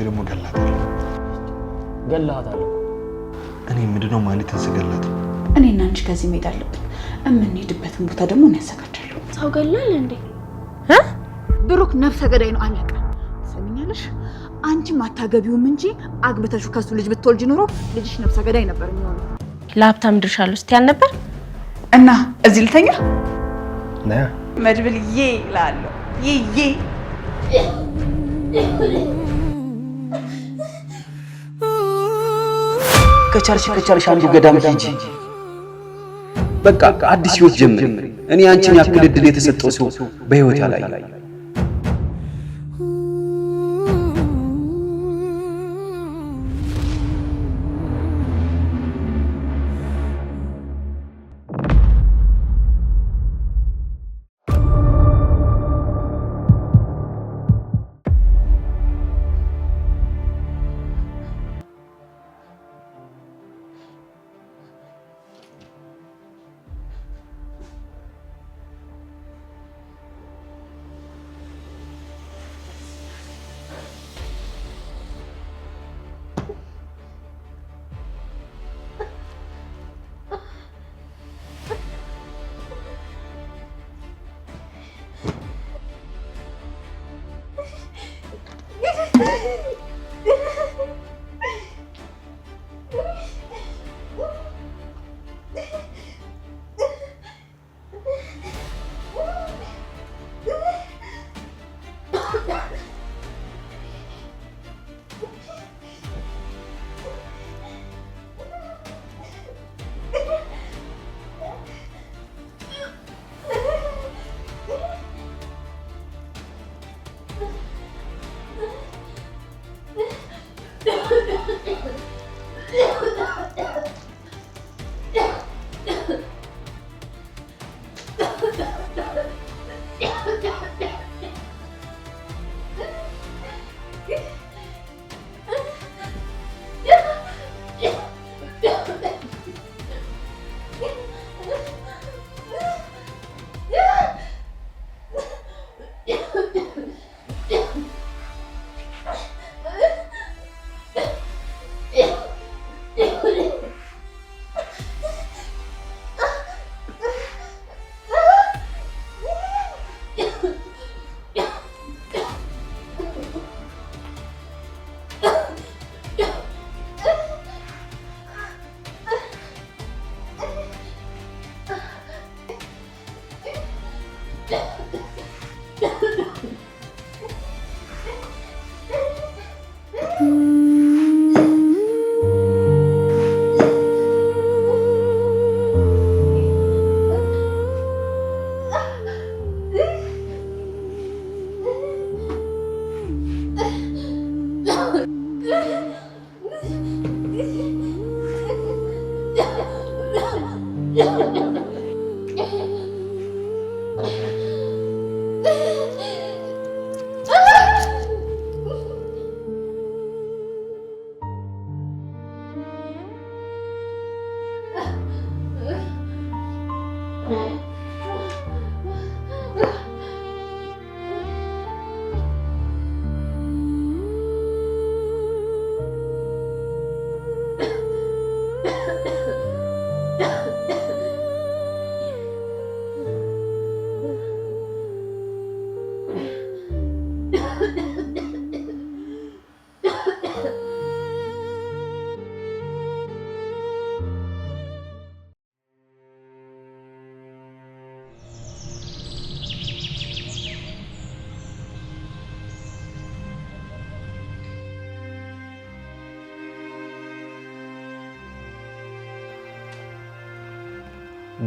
ደግሞ ገላታለሁ እኔ ምንድነው ማለት ተሰገላት እኔና አንቺ ከዚህ መሄድ አለብን እምንሄድበትን ቦታ ደግሞ ነው ያዘጋጃለሁ ሰው ገላል እንዴ ብሩክ ነፍሰ ገዳይ ነው አለቀ ሰሚኛለሽ አንቺ ማታገቢውም እንጂ አግብተሹ ከሱ ልጅ ብትወልጂ ኑሮ ልጅሽ ነፍሰ ገዳይ ነበር የሚሆነው ለሀብታም ድርሻል ውስጥ ያል ነበር እና እዚህ ልተኛ ና መድብልዬ ላለው ይዬ ከቻልሽ አንዱ ገዳም ሂጂ በቃ አዲስ ህይወት ጀምሪ እኔ አንቺን ያክል እድል የተሰጠው ሰው በህይወት ያላይ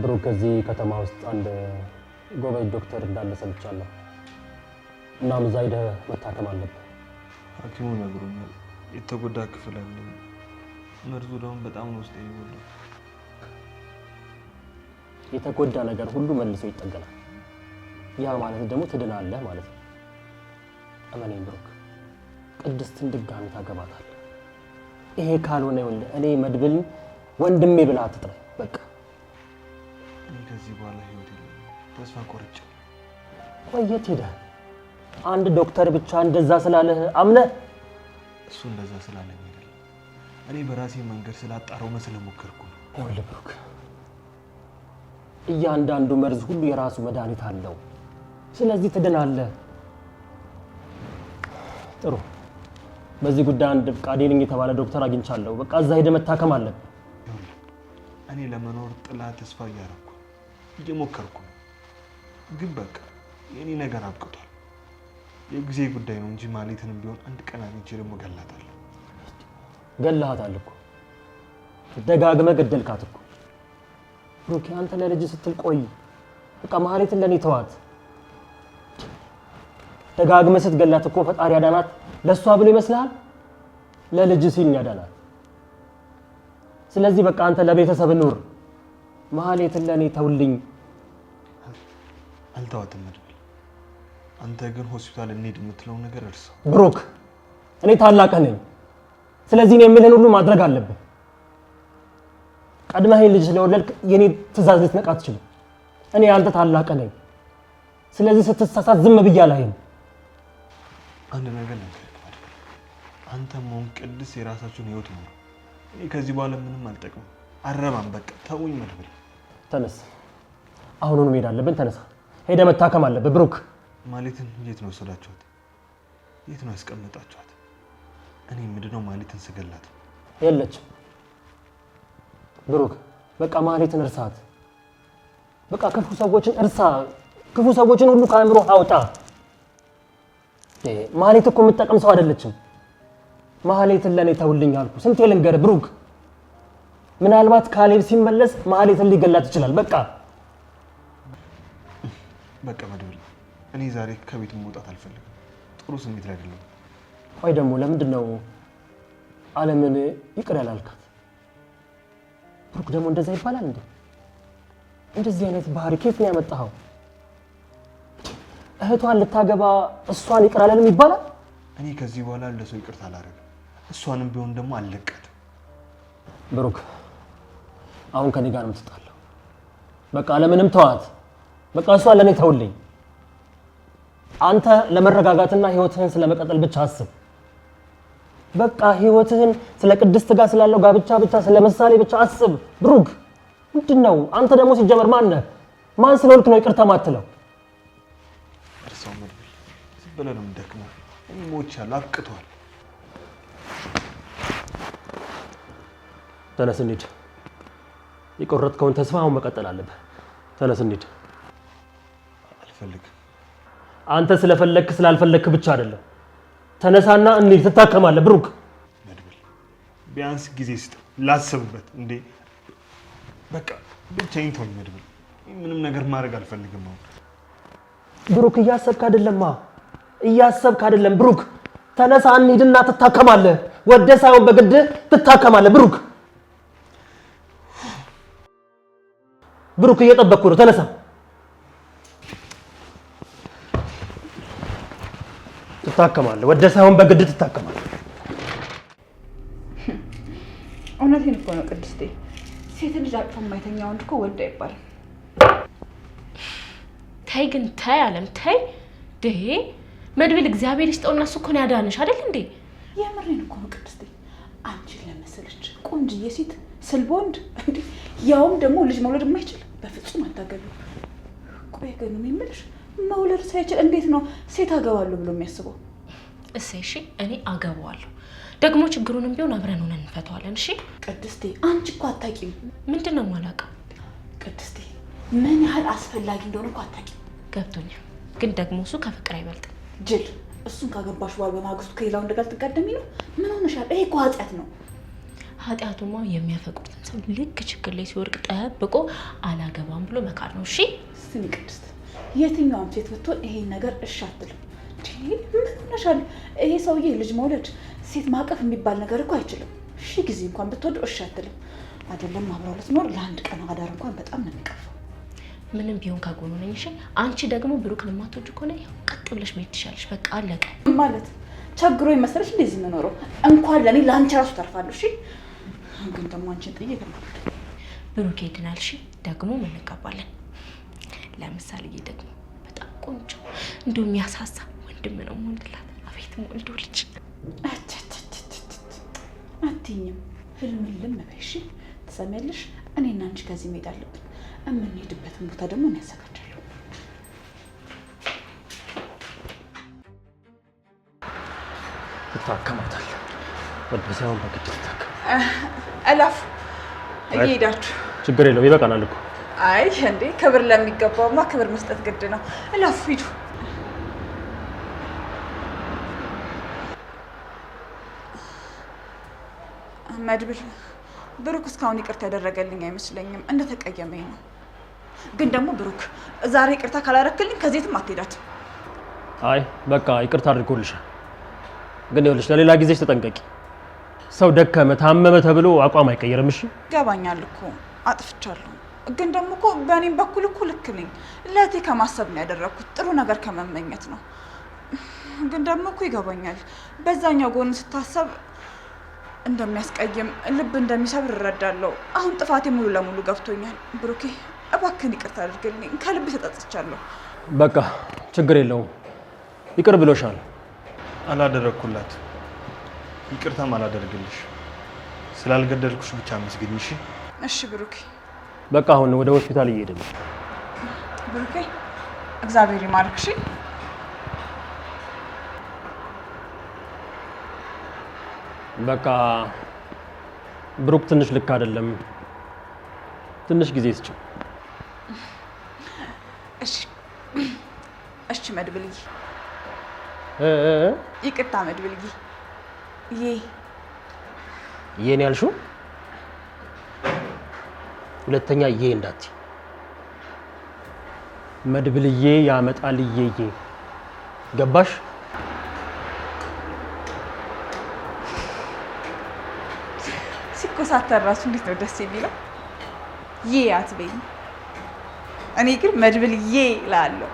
ብሩክ ከዚህ ከተማ ውስጥ አንድ ጎበዝ ዶክተር እንዳለ ሰምቻለሁ እና መዛይደ መታከም አለበት ሐኪሙ ነግሮኛል የተጎዳ ክፍል አለ መርዙ ደግሞ በጣም ውስጥ ይወጣል የተጎዳ ነገር ሁሉ መልሶ ይጠገናል ያ ማለት ደግሞ ትድናለህ ማለት ነው አመኔን ብሩክ ቅድስትን ድጋሚ ታገባታለህ ይሄ ካልሆነ እኔ መድብል ወንድሜ ብላ አትጥራ በቃ ከዚህ በኋላ ህይወት የለም ተስፋ ቆርጬ ቆየት ሄደ አንድ ዶክተር ብቻ እንደዛ ስላለ አምነ እሱ እንደዛ ስላለኝ አይደለም። እኔ በራሴ መንገድ ስላጣራው ስለሞከርኩ ነው። ይኸውልህ ብሩክ፣ እያንዳንዱ መርዝ ሁሉ የራሱ መድኃኒት አለው። ስለዚህ ትድናለህ። ጥሩ። በዚህ ጉዳይ አንድ ቃዴልኝ የተባለ ዶክተር አግኝቻለሁ። በቃ እዛ ሄደህ መታከም አለብህ። እኔ ለመኖር ጥላ ተስፋ እያደረኩ እየሞከርኩ ነው። ግን በቃ የኔ ነገር አብቅቷል። የጊዜ ጉዳይ ነው እንጂ ማለትንም ቢሆን አንድ ቀን አግኝቼ ደግሞ ገላታለሁ። ገላታል እኮ ደጋግመህ ገደልካት እኮ ብሩክ። አንተ ለልጅ ስትል ቆይ። በቃ ማለትን ለኔ ተዋት። ደጋግመህ ስትገላት እኮ ፈጣሪ ያዳናት ለሷ ብሎ ይመስልሃል? ለልጅ ሲል ያዳናት። ስለዚህ በቃ አንተ ለቤተሰብ ኑር። ማለትን ለኔ ተውልኝ። አልተዋትም መድብል። አንተ ግን ሆስፒታል እንሂድ የምትለው ነገር እርሳው። ብሩክ፣ እኔ ታላቅህ ነኝ። ስለዚህ እኔ የምልህን ሁሉ ማድረግ አለብህ። ቀድመህ ልጅ ስለወለድክ የኔ ትእዛዝ ልትነቃ አትችልም። እኔ አንተ ታላቅህ ነኝ። ስለዚህ ስትሳሳት ዝም ብዬ አላይም። አንድ ነገር ነገር አንተም ሆን ቅድስት የራሳችሁን ህይወት ነው። እኔ ከዚህ በኋላ ምንም አልጠቅም። አረባም በቃ ተውኝ መድብል። ተነስ፣ አሁኑን መሄድ አለብን። ተነሳ፣ ሄደህ መታከም አለብህ ብሩክ። ማለትን የት ነው ወሰዳችኋት? የት ነው ያስቀመጣችኋት? እኔ ምንድነው ማለትን ስገላት የለችም ብሩክ። በቃ ማለትን እርሳት። በቃ ክፉ ሰዎችን እርሳ። ክፉ ሰዎችን ሁሉ ከአእምሮ አውጣ። ማለትን እኮ የምትጠቅም ሰው አይደለችም። ማለትን ለኔ ተውልኝ አልኩ። ስንቴ ልንገርህ ብሩክ። ምናልባት ካሌብ ሲመለስ ማለትን ሊገላት ይችላል። በቃ መድብል፣ እኔ ዛሬ ከቤት መውጣት አልፈልግም። ጥሩ ስሜት ላይ አይደለም። ቆይ ደግሞ ለምንድን ነው ዓለምን ይቅር ያላልካት? ብሩክ ደግሞ እንደዛ ይባላል እንዴ? እንደዚህ አይነት ባህሪ ከየት ነው ያመጣኸው? እህቷን ልታገባ እሷን ይቅር አላለም ይባላል? እኔ ከዚህ በኋላ ለሰው ይቅርታ አላደርግም። እሷንም ቢሆን ደግሞ አልለቃትም። ብሩክ፣ አሁን ከኔ ጋር ነው የምትጣለው። በቃ ለምንም ተዋት። በቃ እሷን ለኔ ተውልኝ። አንተ ለመረጋጋትና ህይወትህን ስለመቀጠል ብቻ አስብ። በቃ ህይወትህን ስለ ቅድስት ጋር ስላለው ጋብቻ ብቻ ስለምሳሌ ብቻ አስብ ብሩክ። ምንድነው አንተ ደግሞ ሲጀመር ማን ነህ? ማን ስለሆንክ ነው ይቅርታ ማትለው? እርሳው መድብል፣ ዝም ብለህ ነው የምትደክመው። እኔ ሞቻለሁ፣ አብቅቷል። ተነስ እንሂድ። የቆረጥከውን ተስፋ አሁን መቀጠል አለብህ። ተነስ እንሂድ። አልፈልግም። አንተ ስለፈለክ ስላልፈለክ ብቻ አይደለም። ተነሳና እንሂድ። ትታከማለህ ብሩክ። መድብል፣ ቢያንስ ጊዜ ስጥ ላስብበት። እንዴ በቃ ብቻዬን ተወኝ መድብል። ምንም ነገር ማድረግ አልፈልግም አሁን። ብሩክ እያሰብክ አይደለም ብሩክ። ተነሳ እንሂድና ትታከማለህ። ወደ ሳይሆን በግድ ትታከማለህ ብሩክ። ብሩክ እየጠበቅኩ ነው። ተነሳ። ትታከማለህ። ወደ ሳይሆን በግድ ትታከማለህ። እውነቴን እኮ ነው ቅድስቴ። ሴት ልጅ አቅፎ የማይተኛ ወንድ እኮ ወንድ አይባልም። ተይ ግን ተይ አለም ተይ። ደሄ መድብል እግዚአብሔር ይስጠውና እሱ እኮ ነው ያዳነሽ አይደል እንዴ? የምሬን እኮ ነው ቅድስቴ። አንቺን ለመሰለች ቆንጅዬ ሴት ስልብ ወንድ እንዴ፣ ያውም ደግሞ ልጅ መውለድ የማይችል በፍጹም አታገቢው። ቆይ ግን ምን የምልሽ መውለድ ሳይችል እንዴት ነው ሴት አገባለሁ ብሎ የሚያስበው? እሺ እኔ አገባዋለሁ። ደግሞ ችግሩንም ቢሆን አብረን ሆነን እንፈታዋለን። እሺ ቅድስቴ፣ አንቺ እኮ አታውቂም። ምንድነው የማላውቀው? ቅድስቴ፣ ምን ያህል አስፈላጊ እንደሆነ እኮ አታውቂም። ገብቶኛል፣ ግን ደግሞ እሱ ከፍቅር አይበልጥም። ጅል፣ እሱን ካገባሽ በኋላ በማግስቱ ከሌላ ወንድ ጋር ትጋደሚ ነው? ምን ሆነሻል? ይሄ እኮ ኃጢአት ነው። ኃጢአቱማ የሚያፈቅሩትን ሰው ልክ ችግር ላይ ሲወድቅ ጠብቆ አላገባም ብሎ መካድ ነው። እሺ ስሚ ቅድስት፣ የትኛውም ሴት ብትሆን ይሄን ነገር እሺ አትልም። ምን ሆነሻል? ይሄ ሰውዬ ልጅ መውለድ ሴት ማቀፍ የሚባል ነገር እኮ አይችልም። እሺ ጊዜ እንኳን ብትወደው እሺ አትልም። አይደለም አብረው ልትኖር ለአንድ ቀን አዳር እንኳን በጣም ነው የሚቀፈው። ምንም ቢሆን ካጎኑ ነኝ። እሺ አንቺ ደግሞ ብሩክን የማትወጂ ከሆነ ያው ቀጥ ብለሽ መሄድ ትችያለሽ። በቃ አለቀ። ማለት ቸግሮ መሰለሽ እንደዚህ የምኖረው? እንኳን ለኔ ለአንቺ ራሱ ተርፋለሁ። እሺ ግን ደግሞ አንቺን ጥዬ ብሩክ ይድናል። እሺ ደግሞ እንጋባለን። ለምሳሌ ደግሞ በጣም ቆንጆ እንደው የሚያሳሳ ወንድም ነው የምወልድላት። አቤት የምወልደው ልጅ። አትይኝም። ህልም በይሽ ትሰሚያለሽ? እኔና አንቺ ከዚህ መሄድ አለብን። የምንሄድበትን ቦታ ደግሞ እናዘጋጃለሁ። ትታከማታል። ወደዚያውን በግድ ትታከም። እላፍ እየሄዳችሁ ችግር የለው ይበቃናል እኮ። አይ እንዴ ክብር ለሚገባውማ ክብር መስጠት ግድ ነው። እላፍ ሂዱ። መድብል ብሩክ እስካሁን ይቅርታ ያደረገልኝ አይመስለኝም። እንደተቀየመኝ ነው። ግን ደግሞ ብሩክ ዛሬ ይቅርታ ካላረክልኝ ከዚህም አትሄዳትም። አይ በቃ ይቅርታ አድርጎልሻል። ግን ይኸውልሽ ለሌላ ጊዜሽ ተጠንቀቂ። ሰው ደከመ ታመመ ተብሎ አቋም አይቀየርም። እሺ ይገባኛል እኮ አጥፍቻለሁ። ግን ደግሞ እኮ በእኔም በኩል እኮ ልክ ነኝ። ለእቴ ከማሰብ ነው ያደረኩት፣ ጥሩ ነገር ከመመኘት ነው። ግን ደግሞ እኮ ይገባኛል በዛኛው ጎን ስታሰብ እንደሚያስቀይም ልብ እንደሚሰብር እረዳለሁ። አሁን ጥፋቴ ሙሉ ለሙሉ ገብቶኛል። ብሩኬ እባክህን ይቅርታ አድርግልኝ፣ ከልብ ተጸጽቻለሁ። በቃ ችግር የለውም ይቅር ብሎሻል። አላደረኩላት፣ ይቅርታም አላደርግልሽ። ስላልገደልኩሽ ብቻ መስግኝ። እሺ እሺ ብሩኬ። በቃ አሁን ወደ ሆስፒታል እየሄድን ነው። ብሩኬ እግዚአብሔር ይማርክሽ። በቃ ብሩክ ትንሽ ልክ አይደለም። ትንሽ ጊዜ ስጭው። እሺ እሺ መድብልዬ። ይቅርታ መድብልዬ። ይሄን ያልሽው ሁለተኛ ይሄ እንዳትዪ። መድብልዬ ያመጣል ይዬ ገባሽ? ሲኮሳተር ራሱ እንዴት ነው ደስ የሚለው። አትበይኝ። እኔ ግን መድብልዬ እላለሁ።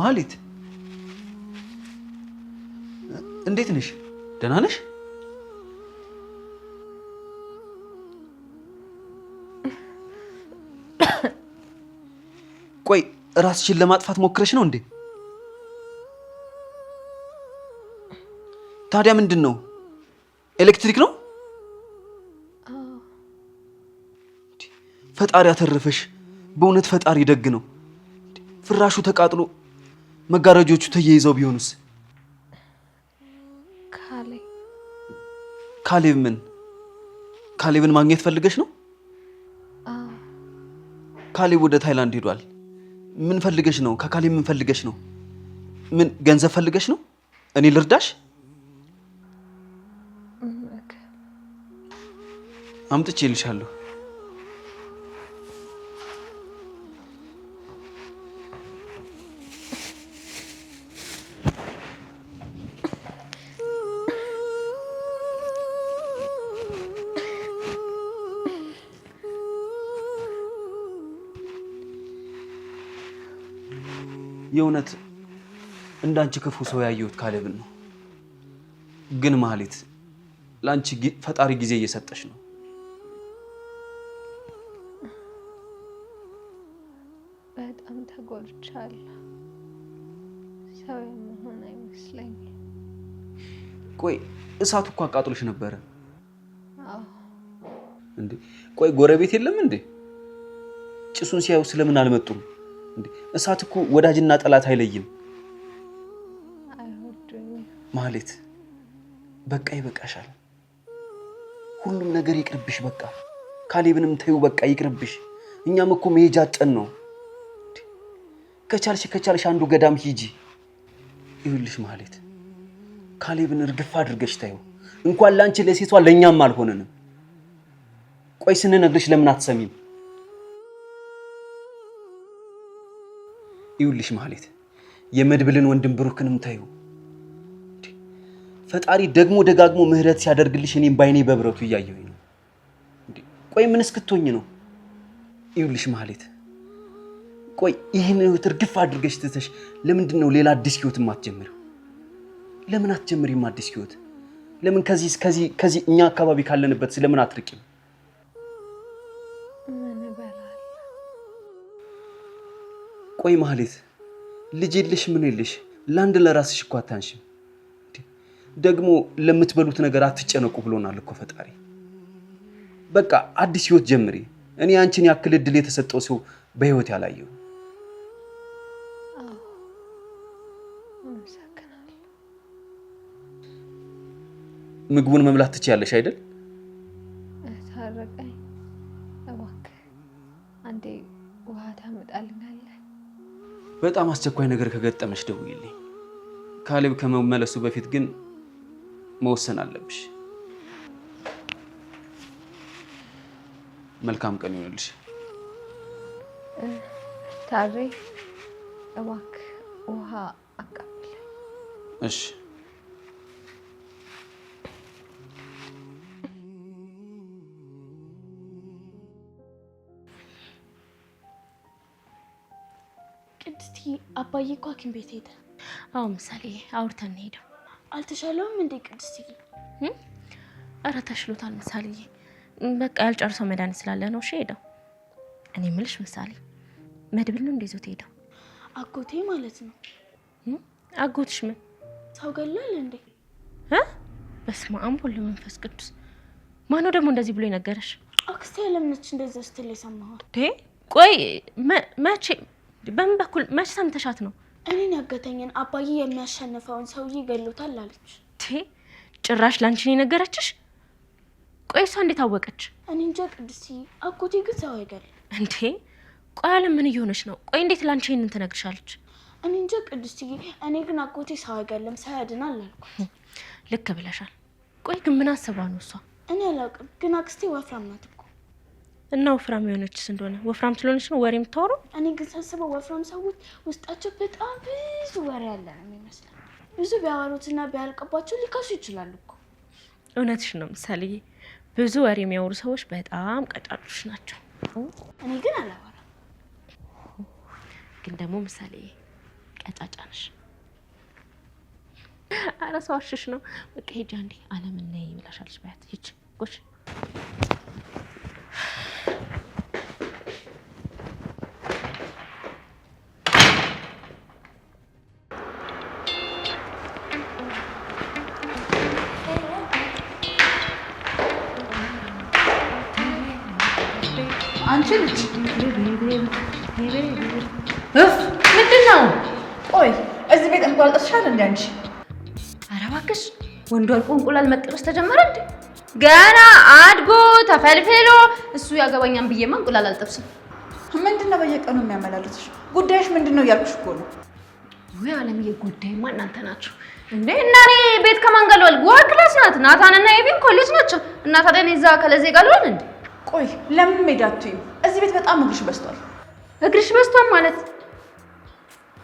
ማህሌት እንዴት ነሽ? ደህና ነሽ? ቆይ ራስሽን ለማጥፋት ሞክረሽ ነው እንዴ? ታዲያ ምንድን ነው? ኤሌክትሪክ ነው? ፈጣሪ አተረፈሽ። በእውነት ፈጣሪ ደግ ነው። ፍራሹ ተቃጥሎ መጋረጆቹ ተያይዘው ቢሆኑስ? ካሌብ ምን? ካሌብን ማግኘት ፈልገሽ ነው? ካሌብ ወደ ታይላንድ ሄዷል። ምን ፈልገሽ ነው? ከካሌብ ምን ፈልገሽ ነው? ምን ገንዘብ ፈልገሽ ነው? እኔ ልርዳሽ? አምጥቼ ልሻለሁ። የእውነት እንዳንቺ ክፉ ሰው ያየሁት ካሌብን ነው። ግን ማህሌት ላንቺ ፈጣሪ ጊዜ እየሰጠሽ ነው። በጣም ተጎድቻለሁ። ሰው የምሆን አይመስለኝም። ቆይ እሳቱ እኮ አቃጥሎሽ ነበረ። አዎ። እንዴ ቆይ ጎረቤት የለም እንዴ? ጭሱን ሲያዩ ስለምን አልመጡም? እንዴ እሳት እኮ ወዳጅና ጠላት አይለይም። አይወዱኝም። ማህሌት በቃ ይበቃሻል። ሁሉም ነገር ይቅርብሽ። በቃ ካሌብንም ተይው፣ በቃ ይቅርብሽ። እኛም እኮ መሄጃ አጠን ነው። ከቻልሽ አንዱ ገዳም ሂጂ። ይኸውልሽ ማለት ካሌብን እርግፍ አድርገሽ ታዩ። እንኳን ላንቺ ለሴቷ ለኛም አልሆነንም። ቆይ ስንነግርሽ ለምን አትሰሚም? ይኸውልሽ ማለት የመድብልን ወንድም ብሩክንም ታዩ። ፈጣሪ ደግሞ ደጋግሞ ምህረት ሲያደርግልሽ እኔም ባይኔ በብረቱ እያየሁኝ ነው። ቆይ ምን እስክትሆኝ ነው? ይኸውልሽ ማለት ቆይ ይህን ህይወት እርግፍ አድርገሽ ትተሽ ለምንድን ነው ሌላ አዲስ ህይወት የማትጀምሪው? ለምን አትጀምሪም አዲስ ህይወት? ለምን ከዚህ እኛ አካባቢ ካለንበት ስለምን አትርቂም? ምን እበላለሁ? ቆይ ማለት ልጅ የለሽ ምን የለሽ ለአንድ ለራስሽ እኮ አታንሽም። ደግሞ ለምትበሉት ነገር አትጨነቁ ብሎናል እኮ ፈጣሪ። በቃ አዲስ ህይወት ጀምሪ። እኔ አንቺን ያክል እድል የተሰጠው ሰው በህይወት ያላየው። አመሰግናለሁ። ምግቡን መብላት ትችያለሽ አይደል? ታረቀኝ እባክህ፣ አንዴ ውሃ ታመጣልኛለህ? በጣም አስቸኳይ ነገር ከገጠመሽ ደውይልኝ። ካሌብ ከመመለሱ በፊት ግን መወሰን አለብሽ። መልካም ቀን ይሁንልሽ። ታሬ እባክህ ውሃ አቀብለኝ። እሺ። ቅድስቲ አባዬ እኮ ሐኪም ቤት ሄደ። አዎ ምሳሌ አውርተን ሄደው። አልተሻለውም እንዴ ቅድስቲ? ኧረ ተሽሎታል ምሳሌ። በቃ ያልጨርሰው መድኃኒት ስላለ ነው እሺ ሄደው። እኔ የምልሽ ምሳሌ መድብል ነው እንደዚህ ሄደው? አጎቴ ማለት ነው። አጎትሽ ምን ሰው ገላል እንዴ? በስመ አብ ወወልድ ወመንፈስ ቅዱስ። ማነው ደግሞ እንደዚህ ብሎ የነገረሽ? አክስቴ ያለምነች እንደዛ ስትል የሰማሁት። ቆይ መቼ በምን በኩል መቼ ሰምተሻት ነው? እኔን ያገተኝን አባዬ የሚያሸንፈውን ሰውዬ ገሎታል አለች። ጭራሽ ላንቺ ነው የነገረችሽ? ቆይ እሷ እንዴት አወቀች? እኔ እንጃ ቅድስቲ፣ አጎቴ ግን ሰው አይገልም እንዴ። ቆይ አለ ምን እየሆነች ነው? ቆይ እንዴት ላንቺ ይሄንን ትነግርሻለች? እኔ እንጃ ቅድስቲ፣ እኔ ግን አጎቴ ሰው አይገልም ሰው ያድናል አልኩት። ልክ ብለሻል። ቆይ ግን ምን አስባ ነው እሷ? እኔ አላውቅም፣ ግን አክስቴ ወፍራም ናት እኮ። እና ወፍራም የሆነችስ እንደሆነ ወፍራም ስለሆነች ነው ወሬ የምታወራው? እኔ ግን ሳስበው ወፍራም ሰዎች ውስጣቸው በጣም ብዙ ወሬ ያለ ነው የሚመስለው። ብዙ ቢያወሩትና ቢያልቅባቸው ሊከሱ ይችላሉ እኮ። እውነትሽ ነው ምሳሌ። ብዙ ወሬ የሚያወሩ ሰዎች በጣም ቀጫጮች ናቸው። እኔ ግን አላወራም። ግን ደግሞ ምሳሌ ቀጫጫ ነሽ። ኧረ ሰው አሽሽ ነው። በቃ ሂጂ አንዴ አለምን ነይ ብላሻለች። በያት ሂጂ ጎሽ። አንቺ ልጅ ምንድን ነው? ቆይ እዚህ ቤት እንቁላል ጥብሻል እንዴ አንቺ? ኧረ እባክሽ ወንዱ አልቆ እንቁላል መጥበስ ተጀመረ እንዴ? ገና አድጎ ተፈልፍሎ እሱ ያገባኛም ብዬማ እንቁላል አልጠብስም። ምንድነው በየቀኑ የሚያመላልስሽ? ጉዳይሽ ምንድነው እያልኩሽ እኮ ነው። ወይ አለምዬ፣ ጉዳይማ እናንተ ናችሁ እንዴ? እና እኔ ቤት ከማን ጋር ልዋል? ጓ ክላስ ናት። ናታንና ኤቢን ኮሌጅ ናቸው። እና ታዲያ እኔ እዛ ከለዜ ጋር ልዋል እንዴ? ቆይ ለምን ሜዳቱኝ? እዚህ ቤት በጣም እግርሽ በስቷል። እግርሽ በስቷል ማለት?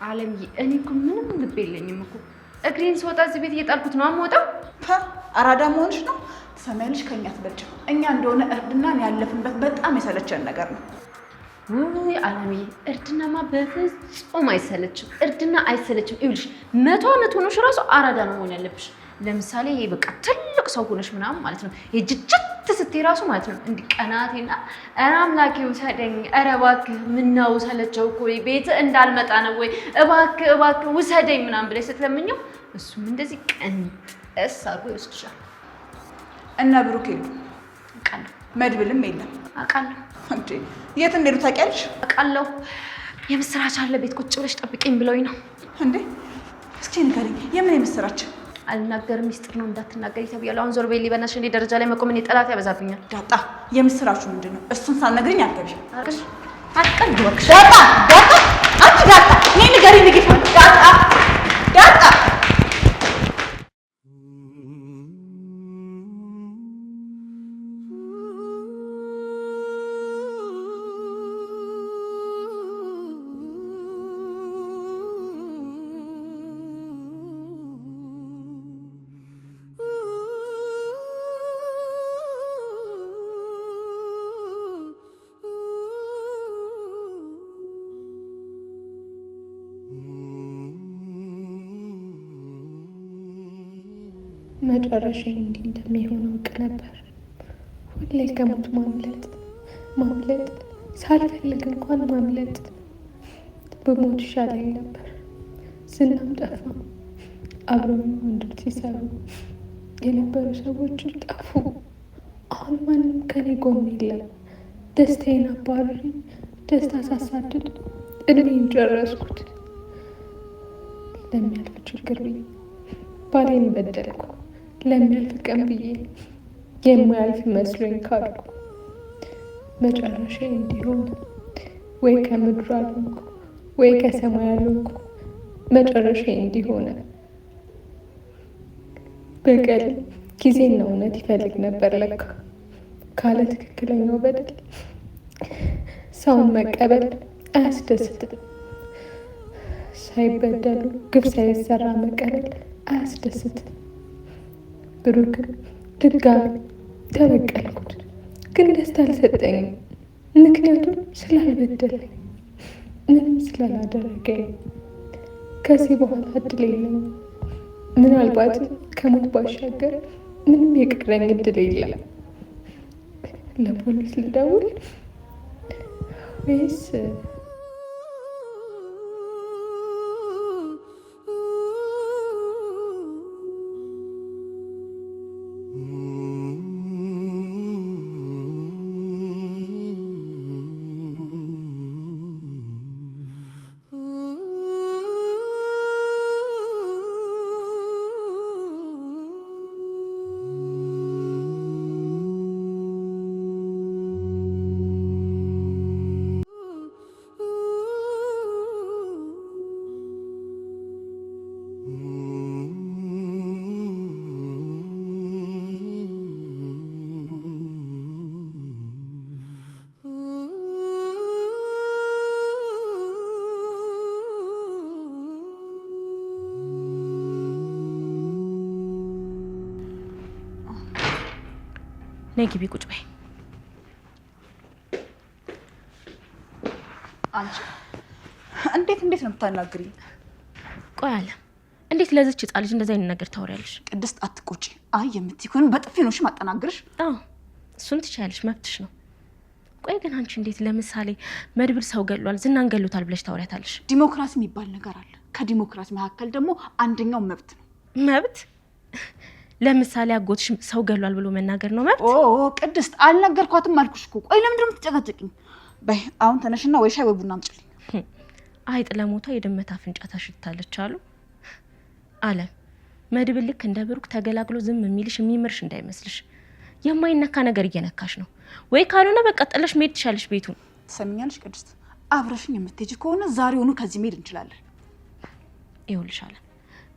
አለምዬ፣ እኔ እኮ ምንም ልብ የለኝም እኮ። እግሬን ስወጣ እዚህ ቤት እየጣልኩት ነው የምወጣው። አራዳ መሆንሽ ነው። ትሰሚያለሽ? ከኛ አትበልጭም። እኛ እንደሆነ እርድናን ያለፍንበት በጣም የሰለቸን ነገር ነው። ውይ አለምዬ፣ እርድናማ በፍጹም አይሰለችም። እርድና አይሰለችም። ይኸውልሽ 100 ዓመት ሆኖሽ እራሱ አራዳ ነው መሆን ያለብሽ። ለምሳሌ ይሄ በቃ ትልቅ ሰው ሆነሽ ምናምን ማለት ነው። የጅጅት ስትይ እራሱ ማለት ነው እንዲህ ቀናቴና ኧረ አምላኬ ውሰደኝ፣ ኧረ እባክህ ምነው ሰለቸው እኮ ቤት እንዳልመጣ ነው ወይ እባክህ ውሰደኝ ምናምን ብለሽ ስትለምኘው እሱም እንደዚህ ቀንጠስ አድርጎ ይወስድሻል። እና ብሩክ የሉ አውቃለሁ፣ መድብልም የለም አውቃለሁ። እንዴ የት እንደሄዱ ታውቂያለሽ? አውቃለሁ። የምስራች አለ ቤት ቁጭ ብለሽ ጠብቂኝ ብለውኝ ነው። እንዴ እስኪ ንገሪኝ፣ የምን የምስራች? አልናገርም፣ ሚስጥር ነው እንዳትናገሪ ተብያለሁ። አሁን ዞር በይ በእናትሽ። እኔ ደረጃ ላይ መቆም እኔ ጠላት ያበዛብኛል። ዳጣ የምስራቹ ምንድን ነው? እሱን ሳትነግሪኝ አትገቢም። አትቀልድ እባክሽ። ዳጣ አንቺ ዳጣ እኔ ንገሪኝ ልጌታ ዳጣ መጨረሻ እንዲህ እንደሚሆን አውቅ ነበር። ሁሌ ከሞት ማምለጥ ሳልፈልግ እንኳን ማምለጥ በሞት ይሻለኝ ነበር። ዝናም ጠፋ፣ አብረው ወንዶች ሲሰሩ የነበሩ ሰዎችም ጠፉ። አሁን ማንም ከኔ ጎን የለም። ደስታዬን አባረረኝ፣ ደስታ ሳሳድድ እድሜን ጨረስኩት። ለሚያልፍ ችግር ብዬ ባሌን በደልኩ። ለሚያልፍ ቀን ብዬ የማያልፍ መስሎኝ ካድኩ። መጨረሻ እንዲሆን ወይ ከምድር አልሆንኩ ወይ ከሰማይ አልሆንኩ። መጨረሻ እንዲሆነ በቀል ጊዜና እውነት ይፈልግ ነበር ለካ። ካለ ትክክለኛው በደል ሰውን መቀበል አያስደስትም። ሳይበደሉ ግብ ሳይሰራ መቀበል አያስደስትም። ብሩክን ድጋሚ ተበቀልኩት፣ ግን ደስታ አልሰጠኝም። ምክንያቱም ስላልበደለኝ፣ ምንም ስላላደረገኝ። ከዚህ በኋላ እድል የለኝም። ምናልባት ከሞት ባሻገር ምንም የቀረኝ እድል የለም። ለፖሊስ ልደውል ወይስ ነይ ግቢ ቁጭ በይ። አንቺ እንዴት ነው የምታናግሪኝ? ቆይ አለ እንዴት ለዚች ህፃን ልጅ እንደዛ አይነት ነገር ታወሪያለሽ? ቅድስት አትቆጪ። አይ የምትይ ከሆነ በጥፊ ነው እሺ ማጠናግርሽ። አዎ እሱን ትችያለሽ፣ መብትሽ ነው። ቆይ ግን አንቺ እንዴት ለምሳሌ መድብል ሰው ገሏል፣ ዝናን ገሎታል ብለሽ ታወሪያታለሽ? ዲሞክራሲ የሚባል ነገር አለ። ከዲሞክራሲ መካከል ደግሞ አንደኛው መብት ነው። መብት? ለምሳሌ አጎትሽ ሰው ገሏል ብሎ መናገር ነው መብት? ቅድስት አልነገርኳትም አልኩሽ እኮ። ቆይ ለምንድን ነው የምትጨቀጭቅኝ? በይ አሁን ተነሽና ወይ ሻይ ወይ ቡና አምጪልኝ። አይጥ ለሞቷ የድመት አፍንጫ ታሽታለች አሉ። አለም መድብል ልክ እንደ ብሩክ ተገላግሎ ዝም የሚልሽ የሚምርሽ እንዳይመስልሽ። የማይነካ ነገር እየነካሽ ነው። ወይ ካልሆነ በቃ ጥለሽ መሄድ ትሻለሽ ቤቱን። ትሰሚኛለሽ ቅድስት? አብረሽኝ የምትሄጂ ከሆነ ዛሬውኑ ከዚህ መሄድ እንችላለን። ይኸውልሽ አለም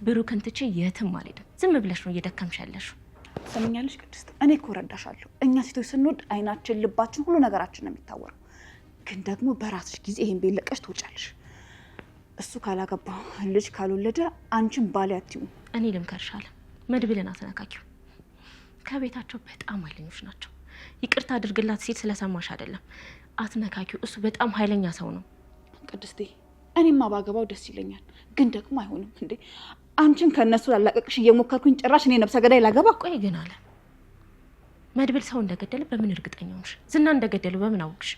ብሩክን ትቼ የትም አልሄድም። ዝም ብለሽ ነው እየደከምሽ ያለሽው። ትሰሚኛለሽ ቅድስት? እኔ እኮ እረዳሻለሁ። እኛ ሴቶች ስንወድ አይናችን፣ ልባችን፣ ሁሉ ነገራችን ነው የሚታወረው። ግን ደግሞ በራስሽ ጊዜ ይሄን ቤት ለቀሽ ትወጫለሽ። እሱ ካላገባ ልጅ ካልወለደ አንቺን ባል አትይው። እኔ ልምከርሽ አለም መድብልን አትነካኪው። ከቤታቸው በጣም ኃይለኞች ናቸው። ይቅርታ አድርግላት ሲል ስለሰማሽ አይደለም። አትነካኪው። እሱ በጣም ኃይለኛ ሰው ነው። ቅድስቴ እኔማ ባገባው ደስ ይለኛል፣ ግን ደግሞ አይሆንም እንዴ። አንቺን ከነሱ ላላቀቅሽ እየሞከርኩኝ ጭራሽ እኔ ነብሰ ገዳይ ላገባ። ቆይ ግን አለ መድብል ሰው እንደገደለ በምን እርግጠኛ ሆንሽ? ዝና እንደገደሉ በምን አወቅሽ?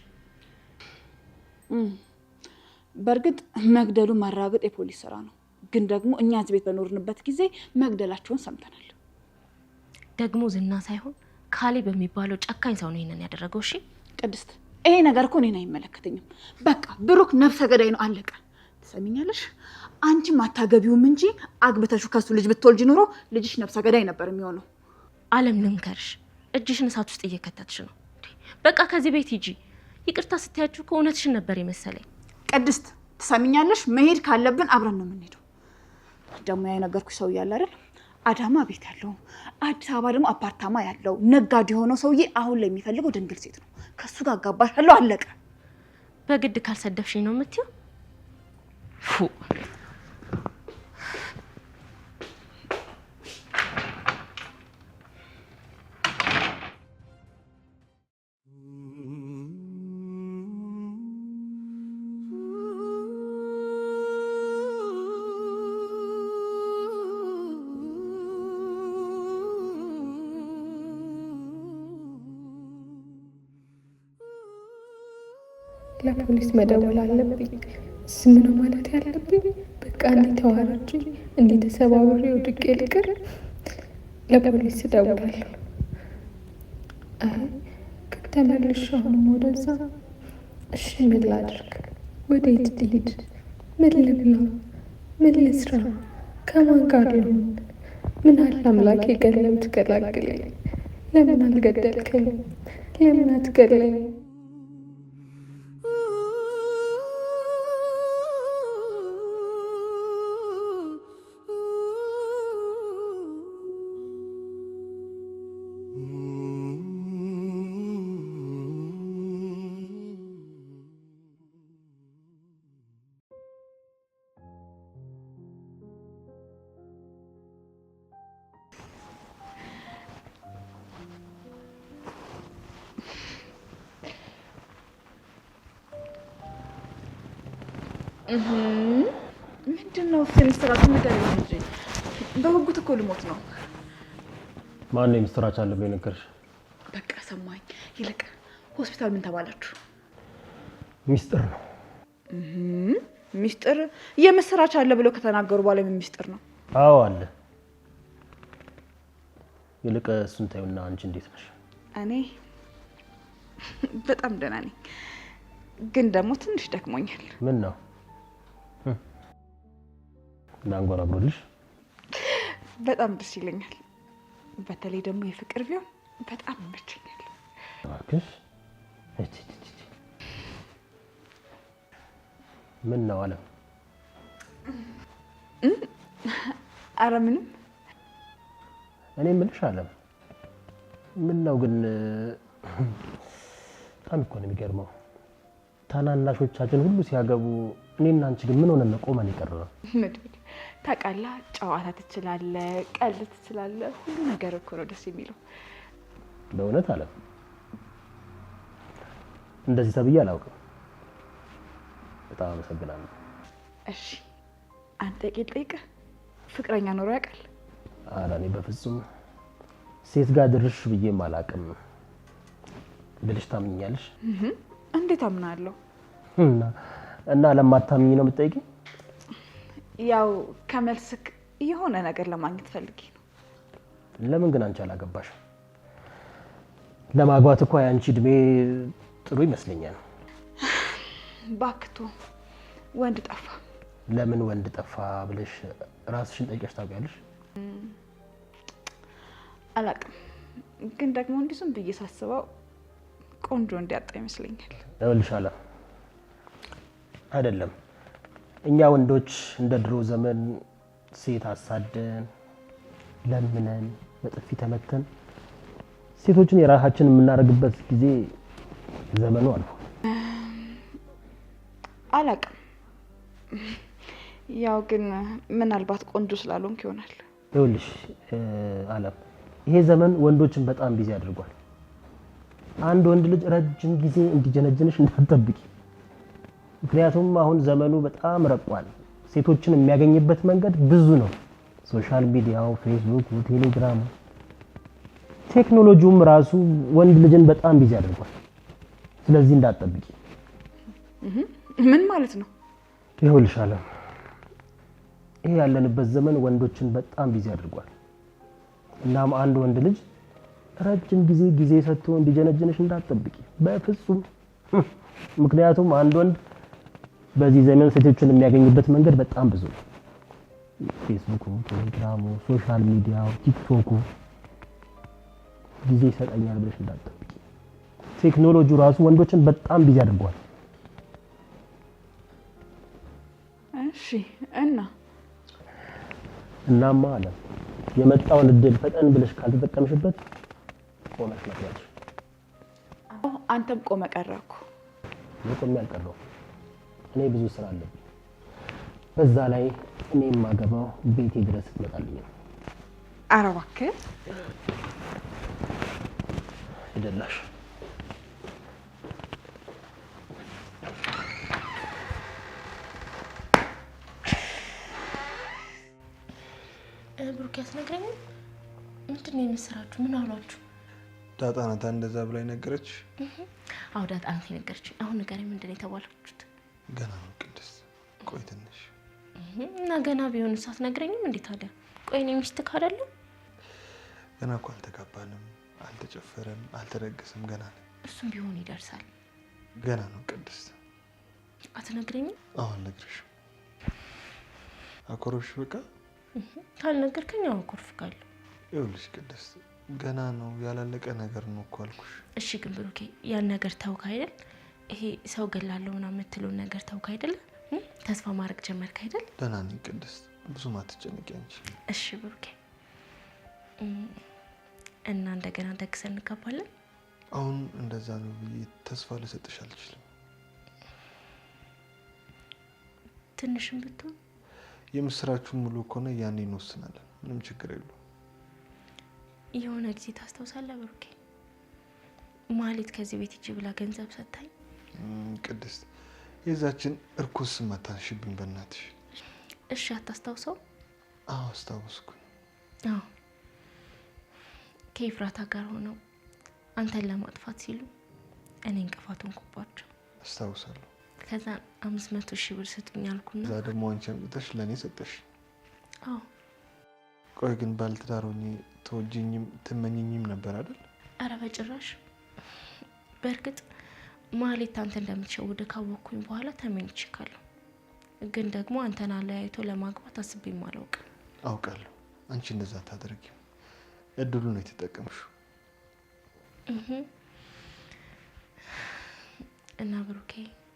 በእርግጥ መግደሉ ማረጋገጥ የፖሊስ ስራ ነው። ግን ደግሞ እኛ እዚህ ቤት በኖርንበት ጊዜ መግደላቸውን ሰምተናል። ደግሞ ዝና ሳይሆን ካሌ በሚባለው ጨካኝ ሰው ነው ይሄንን ያደረገው። እሺ ቅድስት ይሄ ነገር እኮ እኔን አይመለከተኝም። በቃ ብሩክ ነፍሰ ገዳይ ነው፣ አለቀ። ትሰሚኛለሽ? አንቺም አታገቢውም እንጂ አግብተሹ ከሱ ልጅ ብትወልጂ ኖሮ ልጅሽ ነፍሰ ገዳይ ነበር የሚሆነው። አለም ልምከርሽ፣ እጅሽን እሳት ውስጥ እየከተትሽ ነው። በቃ ከዚህ ቤት ሂጂ። ይቅርታ ስትያችሁ ከእውነትሽን ነበር የመሰለኝ። ቅድስት ትሰሚኛለሽ? መሄድ ካለብን አብረን ነው የምንሄደው። ደግሞ ያነገርኩሽ ሰው ያለ አይደል? አዳማ ቤት ያለው አዲስ አበባ ደግሞ አፓርታማ ያለው ነጋዴ የሆነው ሰውዬ አሁን ላይ የሚፈልገው ድንግል ሴት ነው። ከሱ ጋር አጋባሻለሁ፣ አለቀ። በግድ ካልሰደፍሽኝ ነው የምትይው? ፉ ለፖሊስ መደወል አለብኝ። ዝም ነው ማለት ያለብኝ? በቃ እንዴ ተዋራጅ እንዴ ተሰባብሬ ወድቄ ልቅር? ለፖሊስ እደውላለሁ። አይ ከተመልሼ አሁንም ወደዛ። እሺ ምን ላድርግ? ወዴት ልሂድ? ምን ልብላ? ምን ልስራ? ከማን ጋር ልሁን? ምን አለ አምላኬ ገለም ትገላግለኝ። ለምን አልገደልከኝም? ለምን አትገለኝም? ምንድነው ምስራች ነገር እንጂ በጉጉት እኮ ልሞት ነው። ማን ነው ምስራች አለ ብለህ ነገርሽ? በቃ ሰማኝ። ይልቅ ሆስፒታል ምን ተባላችሁ? ሚስጥር ነው። ሚስጥር? የምስራች አለ ብለው ከተናገሩ በኋላ ምን ሚስጥር ነው? አዎ አለ። ይልቅ እሱን ተይውና አንቺ እንዴት ነሽ? እኔ በጣም ደህና ነኝ፣ ግን ደግሞ ትንሽ ደክሞኛል። ምን ነው ላንጎራጉርልሽ? በጣም ደስ ይለኛል። በተለይ ደግሞ የፍቅር ቢሆን በጣም ይመቸኛል። እባክሽ ምን ነው አለ? ኧረ ምንም። እኔ ምንሽ አለም ምን ነው ግን በጣም እኮ ነው የሚገርመው። ታናናሾቻችን ሁሉ ሲያገቡ እኔና አንቺ ግን ምን ሆነን ቆመን የቀረነው? ታውቃለህ፣ ጨዋታ ትችላለህ፣ ቀልድ ትችላለህ። ሁሉ ነገር እኮ ነው ደስ የሚለው። በእውነት አለም እንደዚህ ተብዬ አላውቅም። በጣም አመሰግናለሁ። እሺ አንተ ጠይቀህ ፍቅረኛ ኖሮ ያውቃል? ኧረ እኔ በፍጹም ሴት ጋር ድርሽ ብዬም አላውቅም። ብልሽ ታምኛለሽ? እንዴት አምናለሁ? እና ለማታምኝ ነው የምትጠይቂኝ? ያው ከመልስክ የሆነ ነገር ለማግኘት ፈልጌ ነው። ለምን ግን አንቺ አላገባሽ? ለማግባት እኮ ያንቺ እድሜ ጥሩ ይመስለኛል። ባክቶ ወንድ ጠፋ። ለምን ወንድ ጠፋ ብለሽ ራስሽን ጠይቀሽ ታውቂያለሽ? አላውቅም፣ ግን ደግሞ እንዲህ ዝም ብዬ ሳስበው ቆንጆ እንዲያጣ ይመስለኛል። እልሻለ አይደለም እኛ ወንዶች እንደ ድሮ ዘመን ሴት አሳደን ለምነን በጥፊ ተመተን ሴቶችን የራሳችን የምናደርግበት ጊዜ ዘመኑ አልፎ አላውቅም። ያው ግን ምናልባት ቆንጆ ስላልሆንክ ይሆናል። ይኸውልሽ አለም ይሄ ዘመን ወንዶችን በጣም ቢዚ አድርጓል። አንድ ወንድ ልጅ ረጅም ጊዜ እንዲጀነጅንሽ እንዳትጠብቂ። ምክንያቱም አሁን ዘመኑ በጣም ረቋል። ሴቶችን የሚያገኝበት መንገድ ብዙ ነው። ሶሻል ሚዲያው፣ ፌስቡክ፣ ቴሌግራም፣ ቴክኖሎጂውም ራሱ ወንድ ልጅን በጣም ቢዚ አድርጓል። ስለዚህ እንዳትጠብቂ። ምን ማለት ነው? ይኸውልሽ አለም ይሄ ያለንበት ዘመን ወንዶችን በጣም ቢዚ አድርጓል። እናም አንድ ወንድ ልጅ ረጅም ጊዜ ሰጥቶ እንዲጀነጅንሽ እንዳትጠብቂ በፍጹም። ምክንያቱም አንድ ወንድ በዚህ ዘመን ሴቶችን የሚያገኝበት መንገድ በጣም ብዙ ነው። ፌስቡክ፣ ቴሌግራሙ፣ ሶሻል ሚዲያው፣ ቲክቶኩ ጊዜ ይሰጠኛል ብለሽ እንዳትጠብቂ። ቴክኖሎጂው ራሱ ወንዶችን በጣም ቢዚ አድርጓል። እሺ እናማ አለ የመጣውን እድል ፈጠን ብለሽ ካልተጠቀምሽበት ቆመሽ መቅረት። አንተም ቆመ ቀረኩ። ቆሜ አልቀረሁም። እኔ ብዙ ስራ አለብኝ። በዛ ላይ እኔ የማገባው ቤቴ ድረስ ትመጣልኝ ነው። ኧረ እባክህ ይደላሽ። ብሩክ ያስነግረኝ ምንድን ነው የምስራችሁ? ምን አሏችሁ? ዳጣ ናት እንደዛ ብላ ነገረች። አዎ ዳጣ ናት የነገረችኝ። አሁን ንገረኝ፣ ምንድን ነው የተባላችሁት? ገና ነው ቅድስት፣ ቆይ ትንሽ እና ገና ቢሆን ሳትነግረኝም እንዴት አለ? ቆይ እኔ ሚስትህ አይደለም? ገና እኮ አልተጋባንም፣ አልተጨፈረም፣ አልተደገሰም፣ ገና ነው። እሱም ቢሆን ይደርሳል። ገና ነው ቅድስት። አትነግረኝም? አሁን ነግርሽም አኮረፍሽ። በቃ ካልነገርከኝ አሁን አኮርፍካለሁ። ይኸውልሽ ቅድስት፣ ገና ነው፣ ያላለቀ ነገር ነው እኮ አልኩሽ። እሺ ግን ብሩኬ ያን ነገር ተውክ አይደል? ይሄ ሰው ገላለሁ ምናምን የምትለውን ነገር ተውክ አይደል? ተስፋ ማድረግ ጀመርክ አይደል? ደህና ነኝ ቅድስት፣ ብዙም አትጨነቂ አንቺ። እሺ ብሩኬ፣ እና እንደገና ደግሰን እንጋባለን? አሁን እንደዛ ነው ብዬ ተስፋ ልሰጥሽ አልችልም። ትንሽም ብትሆን የምስራቹን ሙሉ ከሆነ ያኔ እንወስናለን። ምንም ችግር የለውም። የሆነ ጊዜ ታስታውሳለህ ብሩኬ? ማህሌት ከዚህ ቤት ሂጂ ብላ ገንዘብ ሰጣኝ። ቅድስት፣ የዛችን እርኩስ ስም አታንሽብኝ በእናትሽ። እሺ አታስታውሰው? አዎ አስታውስኩኝ። አዎ ከኤፍራታ ጋር ሆነው አንተን ለማጥፋት ሲሉ እኔ እንቅፋቱን ኩባቸው። አስታውሳለሁ። ከዛ 500,000 ብር ስጡኝ አልኩና እዛ ደግሞ አንቺ አምጥተሽ ለእኔ ሰጠሽ። አዎ ቆይ ግን ባልትዳር ሆኜ ተወጂኝም ትመኝኝም ነበር አይደል? አረ በጭራሽ። በእርግጥ ማህሌት አንተ እንደምትሸውድ ካወቅኩኝ በኋላ ተመኝቼካለሁ። ግን ደግሞ አንተን አለያይቶ ለማግባት አስቤም አላውቅም። አውቃለሁ። አንቺ እንደዛ ታደርጊም። እድሉ ነው የተጠቀምሽው። እና ብሩኬ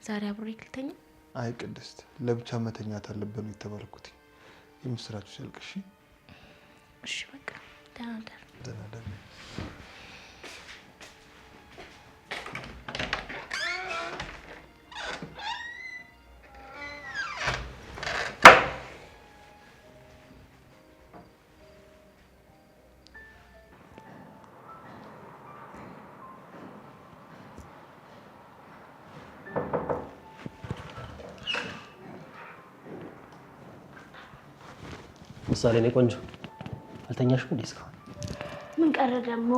ዛሬ አብሬክ ልተኛ? አይ ቅድስት፣ ለብቻ መተኛት አለብን የተባልኩት። የምስራቹ ሲያልቅሽ። እሺ በቃ ደህና ደር። ደህና ደር። ምሳሌ ነኝ ቆንጆ። አልተኛሽም እንዴ እስካሁን? ምን ቀረ ደግሞ?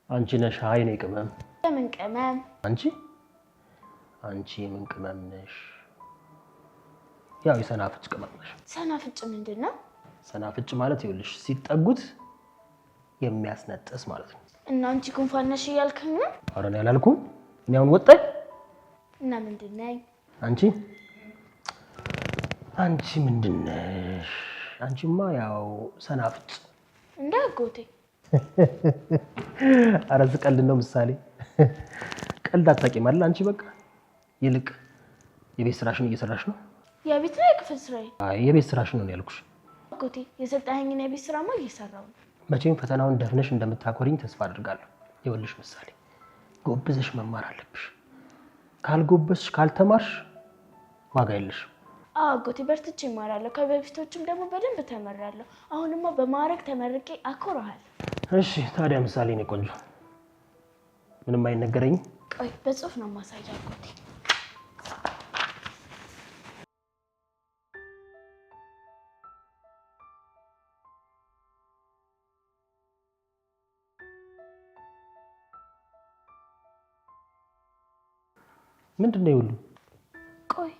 አንቺ ነሽ። አይ ነኝ ቅመም። ለምን ቅመም? አንቺ ምን ቅመም ነሽ? ያው የሰናፍጭ ቅመም ነሽ። ሰናፍጭ ምንድን ነው? ሰናፍጭ ማለት ይኸውልሽ ሲጠጉት የሚያስነጥስ ማለት ነው። እና አንቺ ጉንፋን ነሽ እያልከኝ ነው? ኧረ እኔ አላልኩም። እኔ አሁን ወጣኝ። እና ምንድን ነኝ? አንቺ ምንድን ነሽ? አንቺማ ያው ሰናፍጭ እንደ አጎቴ። ኧረ ቀልድ ነው ምሳሌ። ቀልድ አታውቂም አይደል አንቺ? በቃ ይልቅ የቤት ስራሽን እየሰራሽ ነው? የቤት ነው የክፍል ስራዬ? አይ የቤት ስራሽን ነው ያልኩሽ። አጎቴ የሰጠኸኝን የቤት ስራማ እየሰራሁ ነው። መቼም ፈተናውን ደፍነሽ እንደምታኮሪኝ ተስፋ አድርጋለሁ። ይኸውልሽ ምሳሌ ጎብዘሽ መማር አለብሽ። ካልጎበዝሽ ካልተማርሽ ዋጋ የለሽም። አጎቴ በርትቼ እማራለሁ። ከበፊቶችም ደግሞ በደንብ ተመራለሁ። አሁንማ በማዕረግ ተመርቄ አኮራሃል። እሺ ታዲያ ምሳሌ ነኝ ቆንጆ። ምንም አይነገረኝም? ቆይ በጽሁፍ ነው የማሳየው አጎቴ። ምንድን ነው ይሁሉ? ቆይ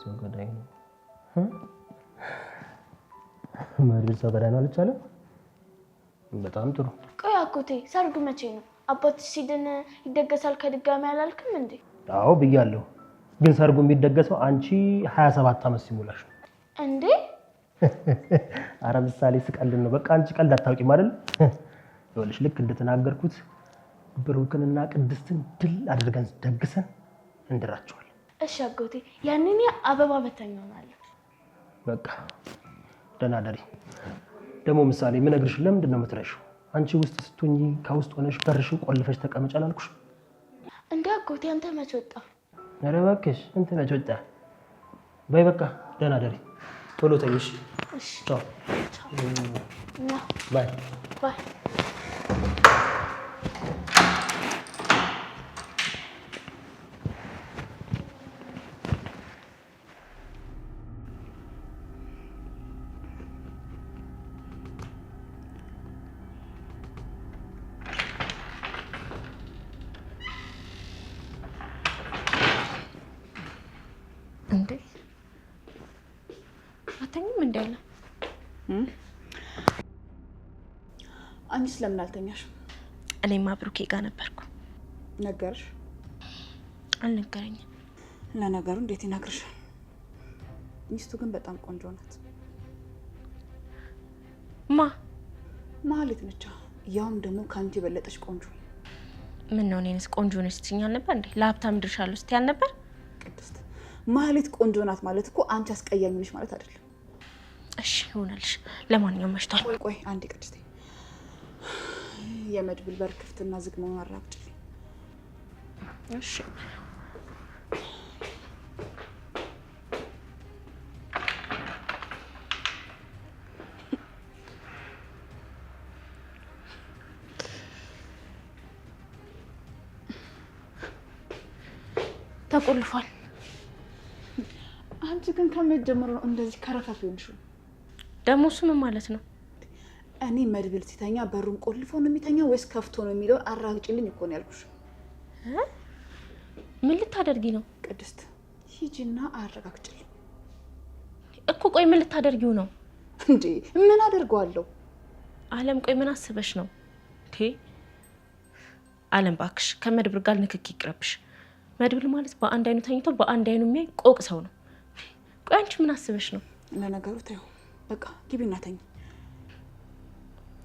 ሰው ገዳይ ነው። መድብል ሰው ገዳይ ነው አልቻለም። በጣም ጥሩ። ቆይ አጎቴ ሰርጉ መቼ ነው? አባትሽ ሲድን ይደገሳል ከድጋሚ አላልክም እንዴ? አዎ ብያለሁ። ግን ሰርጉ የሚደገሰው አንቺ 27 ዓመት ሲሞላሽ ነው እንዴ? አረ ምሳሌ ስቀልድ ነው። በቃ አንቺ ቀልድ አታውቂም አይደል? ይኸውልሽ ልክ እንደተናገርኩት ብሩክንና ቅድስትን ድል አድርገን ደግሰን እንድራቸዋለን። እሺ አጎቴ፣ ያንኔ አበባ በተኛ ሆናለሁ። በቃ ደህና ደሪ። ደግሞ ምሳሌ ምነግርሽ ለምንድን ነው የምትረሺው? አንቺ ውስጥ ስትሆኚ ከውስጥ ሆነሽ በርሽን ቆልፈሽ ተቀመጭ አላልኩሽ እንዴ? አጎቴ አንተ መች ወጣ? ኧረ እባክሽ እንት መች ወጣ? በይ በቃ ደህና ደሪ። ቶሎ ተኝሽ። እሺ ቻው። ባይ ባይ። እንዴ አተኝም እንዴ አለ? አንቺ ስለምን አልተኛሽ? እኔማ ብሩኬ ጋር ነበርኩ። ነገርሽ? አልነገረኝም። ለነገሩ እንዴት ይነግርሻል? ሚስቱ ግን በጣም ቆንጆ ናት። ማህሌት ነች። ያውም ደግሞ ከአንቺ የበለጠች ቆንጆ። ምን ነው እኔንስ ቆንጆ ነች ስትይኛል ነበር እንዴ? ለሀብታም ድርሻለሁ ስትያል ነበር? ቅድስት ማህሌት ቆንጆ ናት ማለት እኮ አንቺ አስቀያሚ ነሽ ማለት አይደለም። እሺ ይሆናልሽ። ለማንኛውም መሽቷል። ቆይ አንዴ ቅድስቴ፣ የመድብል በር ክፍትና ዝግ መሆኑን አረጋግጭልኝ። እሺ ተቆልፏል። አንቺ ግን ከመጀመሩ ነው እንደዚህ ከረፋፍ ይሆንሽው። ደግሞ እሱ ምን ማለት ነው? እኔ መድብል ሲተኛ በሩን ቆልፎ ነው የሚተኛው ወይስ ከፍቶ ነው የሚለውን አረጋግጭልኝ እኮ ነው ያልኩሽ። ምን ልታደርጊ ነው? ቅድስት ሂጂና አረጋግጭልኝ እኮ። ቆይ ምን ልታደርጊው ነው እንዴ? ምን አደርገዋለሁ? አለም ቆይ ምን አስበሽ ነው? አለም ባክሽ ከመድብል ጋር ንክኪ ይቅረብሽ። መድብል ማለት በአንድ አይኑ ተኝቶ በአንድ አይኑ የሚያይ ቆቅ ሰው ነው። ቆይ አንቺ ምን አስበሽ ነው? ለነገሩ ተይው በቃ ግቢና ተኝ።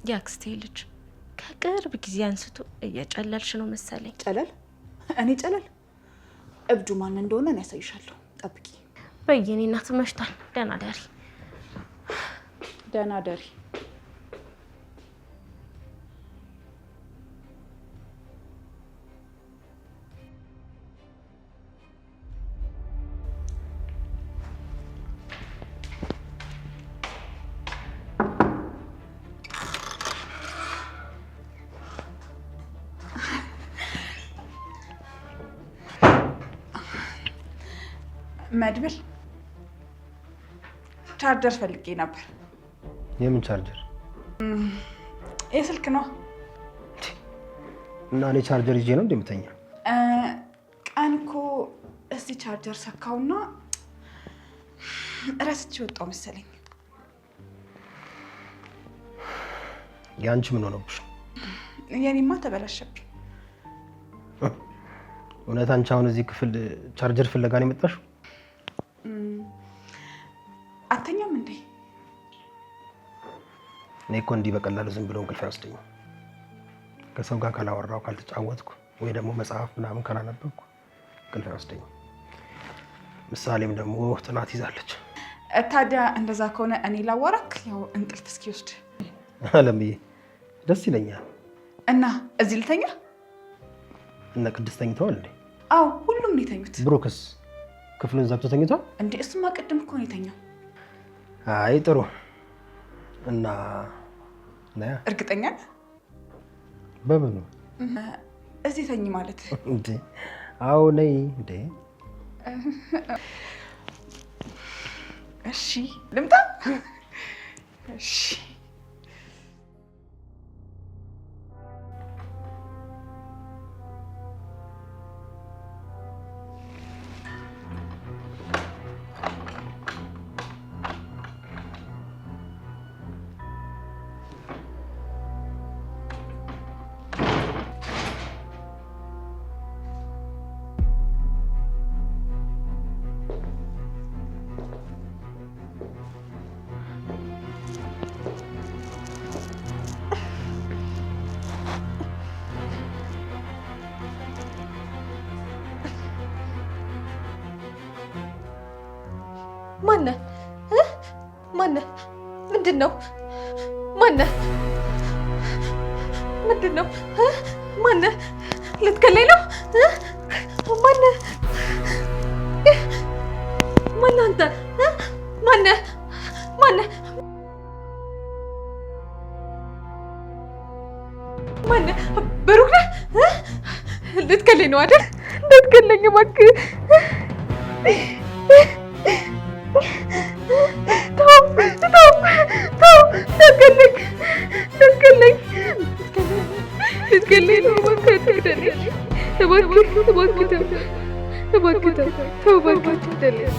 ያክስቴ ልጅ ከቅርብ ጊዜ አንስቶ እየጨለልሽ ነው መሰለኝ። ጨለል? እኔ ጨለል? እብዱ ማን እንደሆነ እኔ ያሳይሻለሁ። ጠብቂ። በየኔ እናት መሽቷል። ደህና ደሪ። ደህና ደሪ። መድብል ቻርጀር ፈልጌ ነበር። የምን ቻርጀር? የስልክ ነው። እና እኔ ቻርጀር ይዤ ነው እንደምተኛ? ቀን እኮ እዚህ ቻርጀር ሰካውና እረስቼ ወጣው መሰለኝ። ያንቺ ምን ሆነብሽ? የኔማ ተበላሸብኝ። እውነት አንቺ አሁን እዚህ ክፍል ቻርጀር ፍለጋ ነው የመጣሽው? አተኛም እንዴ? እኔ እኮ እንዲህ በቀላሉ ዝም ብሎ እንቅልፍ አይወስደኝም። ከሰው ጋር ካላወራው ካልተጫወትኩ ወይ ደግሞ መጽሐፍ ምናምን ካላነበብኩ እንቅልፍ አይወስደኝም። ምሳሌም ደግሞ ጥናት ይዛለች። ታዲያ እንደዛ ከሆነ እኔ ላዋራክ፣ ያው እንቅልፍ እስኪወስድ። አለምዬ ደስ ይለኛል። እና እዚህ ልተኛ? እነ ቅድስት ተኝተዋል እንዴ? አዎ ሁሉም ነው የተኙት። ብሩክስ ክፍሉን ዘግቶ ተኝቷል እንዴ? እሱማ ቅድም እኮ ነው የተኛው። አይ ጥሩ። እና ነያ እርግጠኛ ነህ? በምኑ እዚህ ተኝ ማለት እንዴ? አዎ ነይ እንዴ? እሺ ልምጣ? እሺ ማነህ? ማነህ? ምንድን ነው? ማነህ? ምንድን ነው? ማነህ? ልትገለኝ ነው? ማነህ? ማነህ አንተ? ማነህ? ማነህ? ማነህ? ብሩክ ነህ? ልትገለኝ ነው አይደል? ልትገለኝ እባክህ። ተው ተው ተው፣ እንዳትገለኝ እንዳትገለኝ። ልትገለኝ ነው እባክህ፣ አትግደለኝ እባክህ፣ እባክህ ተው፣ እባክህ ተው፣ ተው እባክህ አትግደለኝ።